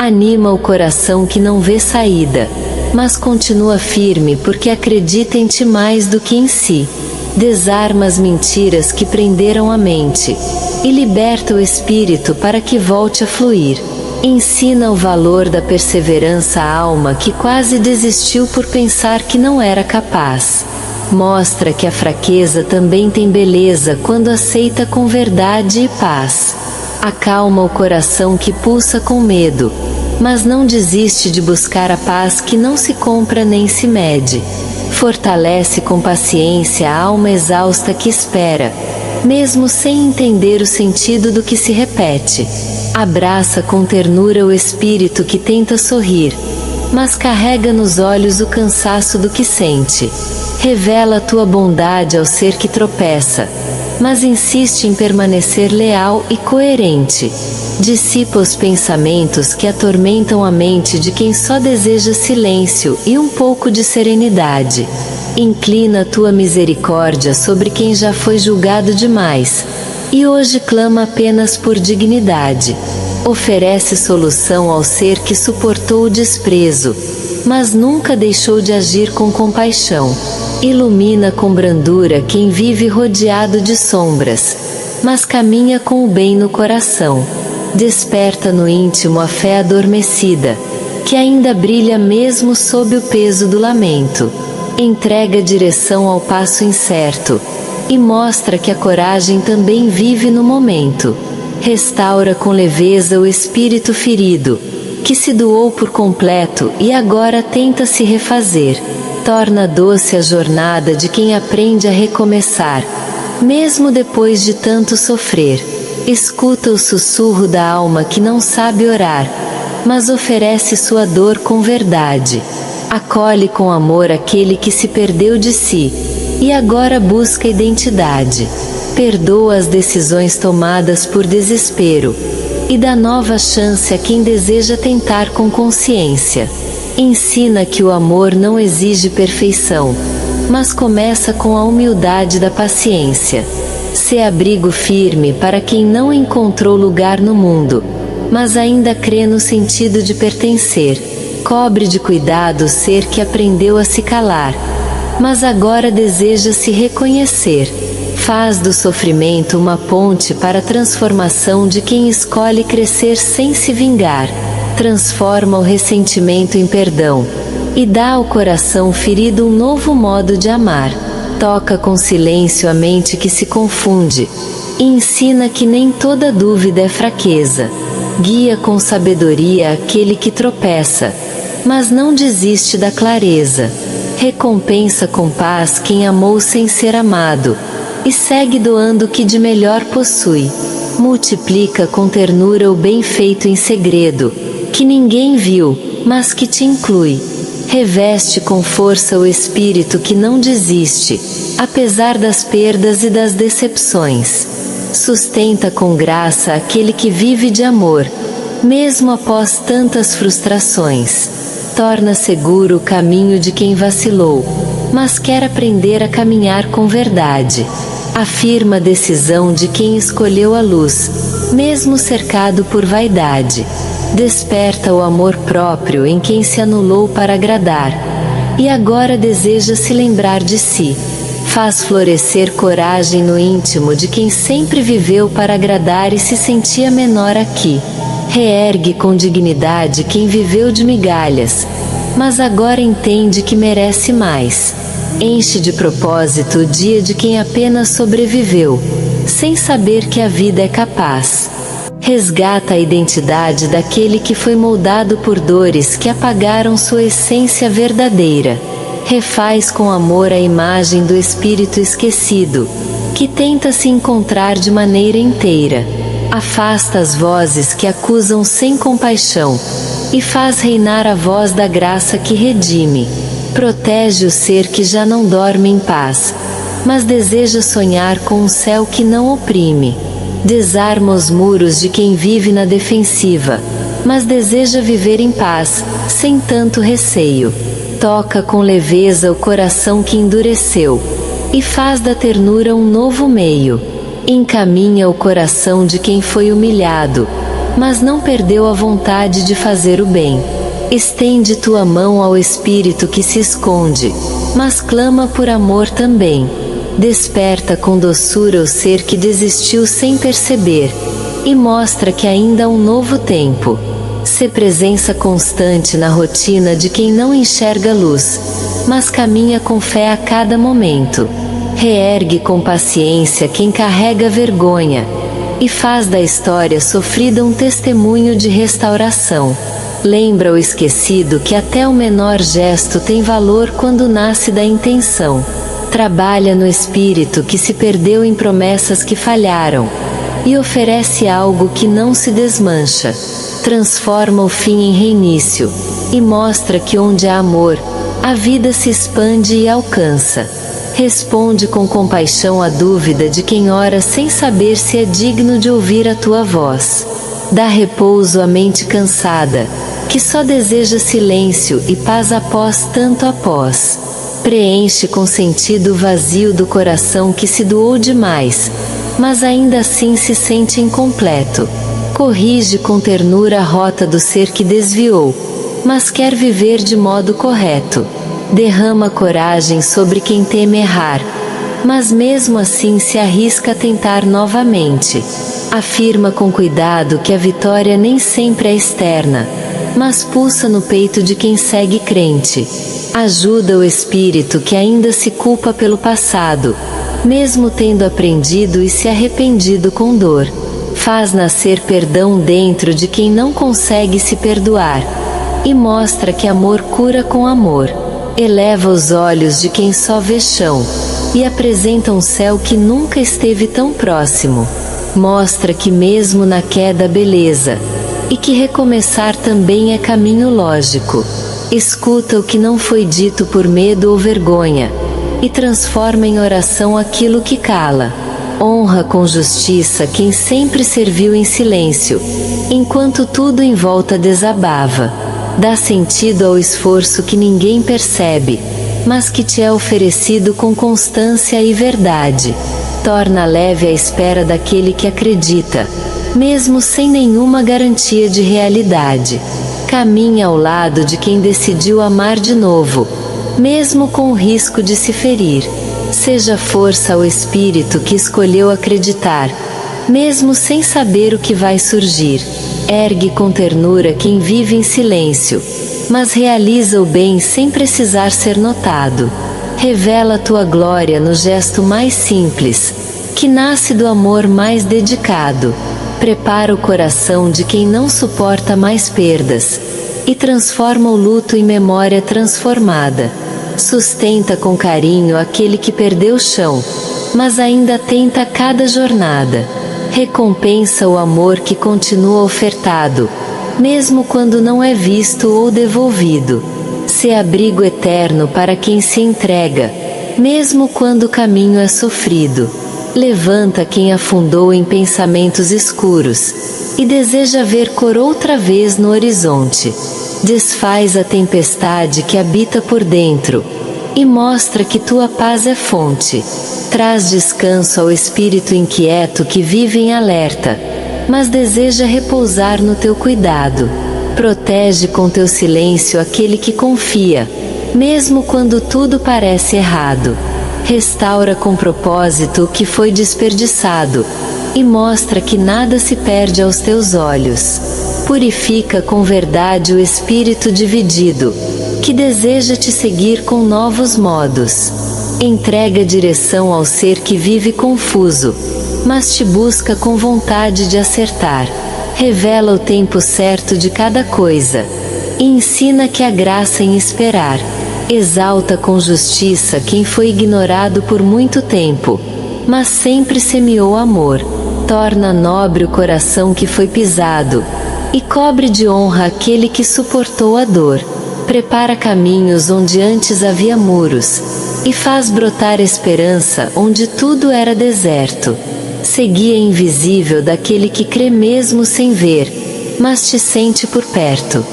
Anima o coração que não vê saída, mas continua firme porque acredita em ti mais do que em si. Desarma as mentiras que prenderam a mente e liberta o espírito para que volte a fluir. Ensina o valor da perseverança à alma que quase desistiu por pensar que não era capaz. Mostra que a fraqueza também tem beleza quando aceita com verdade e paz. Acalma o coração que pulsa com medo, mas não desiste de buscar a paz que não se compra nem se mede. Fortalece com paciência a alma exausta que espera, mesmo sem entender o sentido do que se repete. Abraça com ternura o espírito que tenta sorrir, mas carrega nos olhos o cansaço do que sente. Revela a tua bondade ao ser que tropeça, mas insiste em permanecer leal e coerente. Dissipa os pensamentos que atormentam a mente de quem só deseja silêncio e um pouco de serenidade. Inclina a tua misericórdia sobre quem já foi julgado demais, e hoje clama apenas por dignidade. Oferece solução ao ser que suportou o desprezo, mas nunca deixou de agir com compaixão. Ilumina com brandura quem vive rodeado de sombras, mas caminha com o bem no coração. Desperta no íntimo a fé adormecida, que ainda brilha mesmo sob o peso do lamento. Entrega direção ao passo incerto, e mostra que a coragem também vive no momento. Restaura com leveza o espírito ferido, que se doou por completo e agora tenta se refazer. Torna doce a jornada de quem aprende a recomeçar, mesmo depois de tanto sofrer. Escuta o sussurro da alma que não sabe orar, mas oferece sua dor com verdade. Acolhe com amor aquele que se perdeu de si, e agora busca identidade. Perdoa as decisões tomadas por desespero, e dá nova chance a quem deseja tentar com consciência. Ensina que o amor não exige perfeição, mas começa com a humildade da paciência. Sê abrigo firme para quem não encontrou lugar no mundo, mas ainda crê no sentido de pertencer. Cobre de cuidado o ser que aprendeu a se calar, mas agora deseja se reconhecer. Faz do sofrimento uma ponte para a transformação de quem escolhe crescer sem se vingar. Transforma o ressentimento em perdão, e dá ao coração ferido um novo modo de amar. Toca com silêncio a mente que se confunde, e ensina que nem toda dúvida é fraqueza. Guia com sabedoria aquele que tropeça, mas não desiste da clareza. Recompensa com paz quem amou sem ser amado, e segue doando o que de melhor possui. Multiplica com ternura o bem feito em segredo, que ninguém viu, mas que te inclui. Reveste com força o espírito que não desiste, apesar das perdas e das decepções. Sustenta com graça aquele que vive de amor, mesmo após tantas frustrações. Torna seguro o caminho de quem vacilou, mas quer aprender a caminhar com verdade. Afirma a decisão de quem escolheu a luz, mesmo cercado por vaidade. Desperta o amor próprio em quem se anulou para agradar, e agora deseja se lembrar de si. Faz florescer coragem no íntimo de quem sempre viveu para agradar e se sentia menor aqui. Reergue com dignidade quem viveu de migalhas, mas agora entende que merece mais. Enche de propósito o dia de quem apenas sobreviveu, sem saber que a vida é capaz. Resgata a identidade daquele que foi moldado por dores que apagaram sua essência verdadeira. Refaz com amor a imagem do espírito esquecido, que tenta se encontrar de maneira inteira. Afasta as vozes que acusam sem compaixão, e faz reinar a voz da graça que redime. Protege o ser que já não dorme em paz, mas deseja sonhar com um céu que não oprime. Desarma os muros de quem vive na defensiva, mas deseja viver em paz, sem tanto receio. Toca com leveza o coração que endureceu, e faz da ternura um novo meio. Encaminha o coração de quem foi humilhado, mas não perdeu a vontade de fazer o bem. Estende tua mão ao espírito que se esconde, mas clama por amor também. Desperta com doçura o ser que desistiu sem perceber, e mostra que ainda há um novo tempo. Sê presença constante na rotina de quem não enxerga luz, mas caminha com fé a cada momento. Reergue com paciência quem carrega vergonha, e faz da história sofrida um testemunho de restauração. Lembra o esquecido que até o menor gesto tem valor quando nasce da intenção. Trabalha no espírito que se perdeu em promessas que falharam, e oferece algo que não se desmancha. Transforma o fim em reinício, e mostra que onde há amor, a vida se expande e alcança. Responde com compaixão à dúvida de quem ora sem saber se é digno de ouvir a tua voz. Dá repouso à mente cansada, que só deseja silêncio e paz após tanto após. Preenche com sentido o vazio do coração que se doou demais, mas ainda assim se sente incompleto. Corrige com ternura a rota do ser que desviou, mas quer viver de modo correto. Derrama coragem sobre quem teme errar, mas mesmo assim se arrisca a tentar novamente. Afirma com cuidado que a vitória nem sempre é externa, mas pulsa no peito de quem segue crente. Ajuda o espírito que ainda se culpa pelo passado, mesmo tendo aprendido e se arrependido com dor. Faz nascer perdão dentro de quem não consegue se perdoar, e mostra que amor cura com amor. Eleva os olhos de quem só vê chão, e apresenta um céu que nunca esteve tão próximo. Mostra que mesmo na queda há beleza, e que recomeçar também é caminho lógico. Escuta o que não foi dito por medo ou vergonha, e transforma em oração aquilo que cala. Honra com justiça quem sempre serviu em silêncio, enquanto tudo em volta desabava. Dá sentido ao esforço que ninguém percebe, mas que te é oferecido com constância e verdade. Torna leve a espera daquele que acredita, mesmo sem nenhuma garantia de realidade. Caminha ao lado de quem decidiu amar de novo, mesmo com o risco de se ferir. Seja força ao espírito que escolheu acreditar, mesmo sem saber o que vai surgir. Ergue com ternura quem vive em silêncio, mas realiza o bem sem precisar ser notado. Revela tua glória no gesto mais simples, que nasce do amor mais dedicado. Prepara o coração de quem não suporta mais perdas, e transforma o luto em memória transformada. Sustenta com carinho aquele que perdeu o chão, mas ainda tenta cada jornada. Recompensa o amor que continua ofertado, mesmo quando não é visto ou devolvido. Sê abrigo eterno para quem se entrega, mesmo quando o caminho é sofrido. Levanta quem afundou em pensamentos escuros, e deseja ver cor outra vez no horizonte. Desfaz a tempestade que habita por dentro, e mostra que tua paz é fonte. Traz descanso ao espírito inquieto que vive em alerta, mas deseja repousar no teu cuidado. Protege com teu silêncio aquele que confia, mesmo quando tudo parece errado. Restaura com propósito o que foi desperdiçado, e mostra que nada se perde aos teus olhos. Purifica com verdade o espírito dividido, que deseja te seguir com novos modos. Entrega direção ao ser que vive confuso, mas te busca com vontade de acertar. Revela o tempo certo de cada coisa, e ensina que há graça em esperar. Exalta com justiça quem foi ignorado por muito tempo, mas sempre semeou amor. Torna nobre o coração que foi pisado, e cobre de honra aquele que suportou a dor. Prepara caminhos onde antes havia muros, e faz brotar esperança onde tudo era deserto. Guia invisível daquele que crê mesmo sem ver, mas te sente por perto.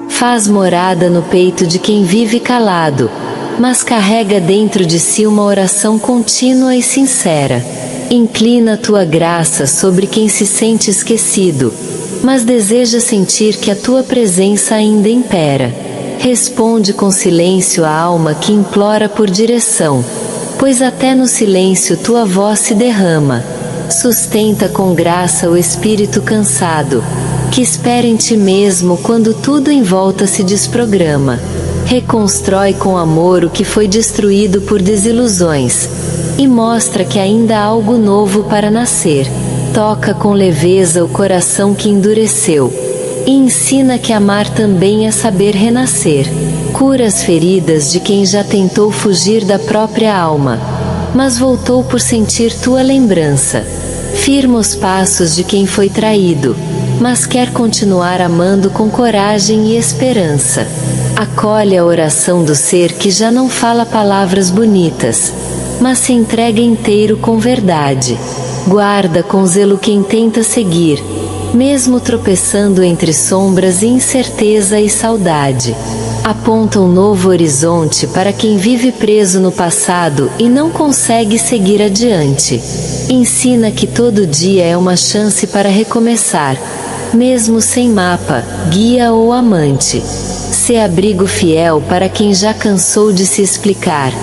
Faz morada no peito de quem vive calado, mas carrega dentro de si uma oração contínua e sincera. Inclina tua graça sobre quem se sente esquecido, mas deseja sentir que a tua presença ainda impera. Responde com silêncio a alma que implora por direção, pois até no silêncio tua voz se derrama. Sustenta com graça o espírito cansado, que espera em ti mesmo quando tudo em volta se desprograma. Reconstrói com amor o que foi destruído por desilusões, e mostra que ainda há algo novo para nascer. Toca com leveza o coração que endureceu, e ensina que amar também é saber renascer. Cura as feridas de quem já tentou fugir da própria alma, mas voltou por sentir tua lembrança. Firma os passos de quem foi traído, mas quer continuar amando com coragem e esperança. Acolhe a oração do ser que já não fala palavras bonitas, mas se entrega inteiro com verdade. Guarda com zelo quem tenta seguir, mesmo tropeçando entre sombras e incerteza e saudade. Aponta um novo horizonte para quem vive preso no passado e não consegue seguir adiante. Ensina que todo dia é uma chance para recomeçar, mesmo sem mapa, guia ou amante. Sê abrigo fiel para quem já cansou de se explicar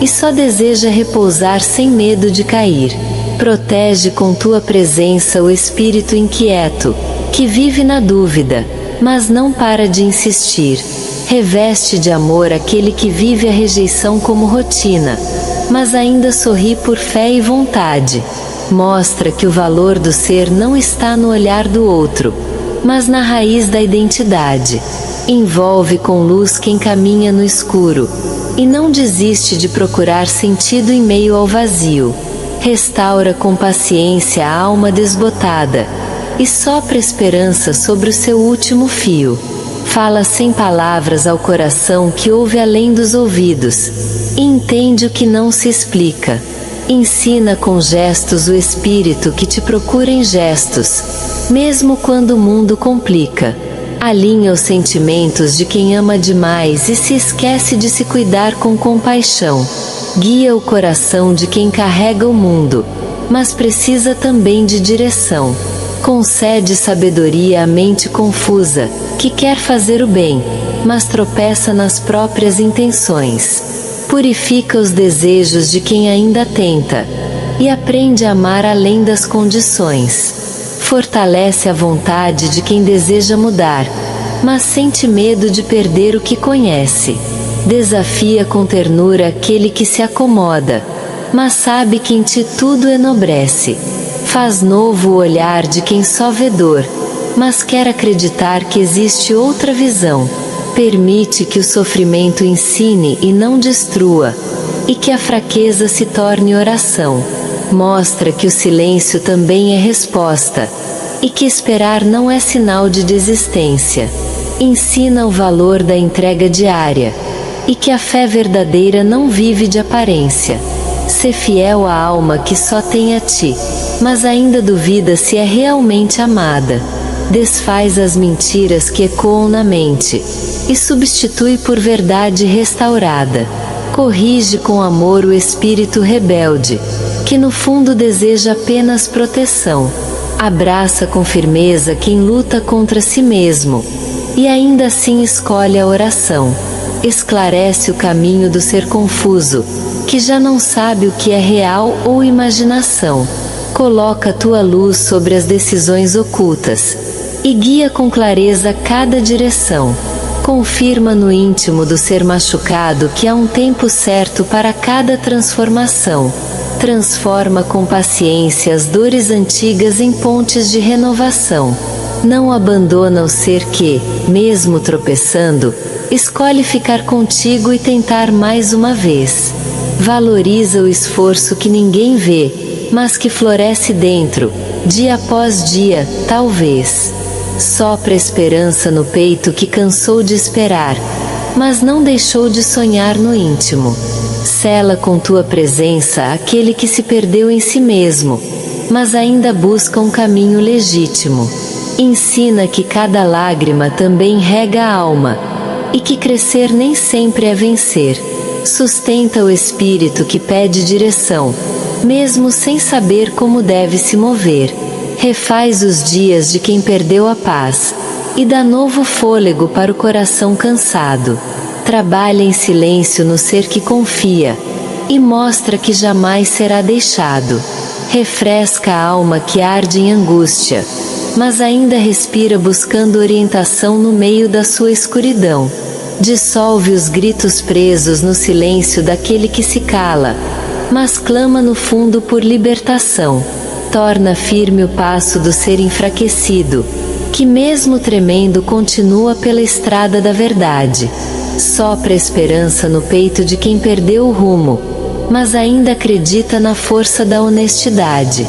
e só deseja repousar sem medo de cair. Protege com tua presença o espírito inquieto, que vive na dúvida, mas não para de insistir. Reveste de amor aquele que vive a rejeição como rotina, mas ainda sorri por fé e vontade. Mostra que o valor do ser não está no olhar do outro, mas na raiz da identidade. Envolve com luz quem caminha no escuro, e não desiste de procurar sentido em meio ao vazio. Restaura com paciência a alma desbotada, e sopra esperança sobre o seu último fio. Fala sem palavras ao coração que ouve além dos ouvidos, e entende o que não se explica. Ensina com gestos o espírito que te procura em gestos, mesmo quando o mundo complica. Alinha os sentimentos de quem ama demais e se esquece de se cuidar com compaixão. Guia o coração de quem carrega o mundo, mas precisa também de direção. Concede sabedoria à mente confusa, que quer fazer o bem, mas tropeça nas próprias intenções. Purifica os desejos de quem ainda tenta, e aprende a amar além das condições. Fortalece a vontade de quem deseja mudar, mas sente medo de perder o que conhece. Desafia com ternura aquele que se acomoda, mas sabe que em ti tudo enobrece. Faz novo o olhar de quem só vê dor, mas quer acreditar que existe outra visão. Permite que o sofrimento ensine e não destrua, e que a fraqueza se torne oração. Mostra que o silêncio também é resposta, e que esperar não é sinal de desistência. Ensina o valor da entrega diária, e que a fé verdadeira não vive de aparência. Sê fiel à alma que só tem a ti, mas ainda duvida se é realmente amada. Desfaz as mentiras que ecoam na mente, e substitui por verdade restaurada. Corrige com amor o espírito rebelde, que no fundo deseja apenas proteção. Abraça com firmeza quem luta contra si mesmo, e ainda assim escolhe a oração. Esclarece o caminho do ser confuso, que já não sabe o que é real ou imaginação. Coloca tua luz sobre as decisões ocultas, e guia com clareza cada direção. Confirma no íntimo do ser machucado que há um tempo certo para cada transformação. Transforma com paciência as dores antigas em pontes de renovação. Não abandona o ser que, mesmo tropeçando, escolhe ficar contigo e tentar mais uma vez. Valoriza o esforço que ninguém vê, mas que floresce dentro, dia após dia, talvez. Sopra esperança no peito que cansou de esperar, mas não deixou de sonhar no íntimo. Sela com tua presença aquele que se perdeu em si mesmo, mas ainda busca um caminho legítimo. Ensina que cada lágrima também rega a alma, e que crescer nem sempre é vencer. Sustenta o espírito que pede direção, mesmo sem saber como deve se mover. refaz os dias de quem perdeu a paz, e dá novo fôlego para o coração cansado. Trabalha em silêncio no ser que confia, e mostra que jamais será deixado. Refresca a alma que arde em angústia, mas ainda respira buscando orientação no meio da sua escuridão. Dissolve os gritos presos no silêncio daquele que se cala, mas clama no fundo por libertação. Torna firme o passo do ser enfraquecido, que mesmo tremendo continua pela estrada da verdade. Sopra esperança no peito de quem perdeu o rumo, mas ainda acredita na força da honestidade.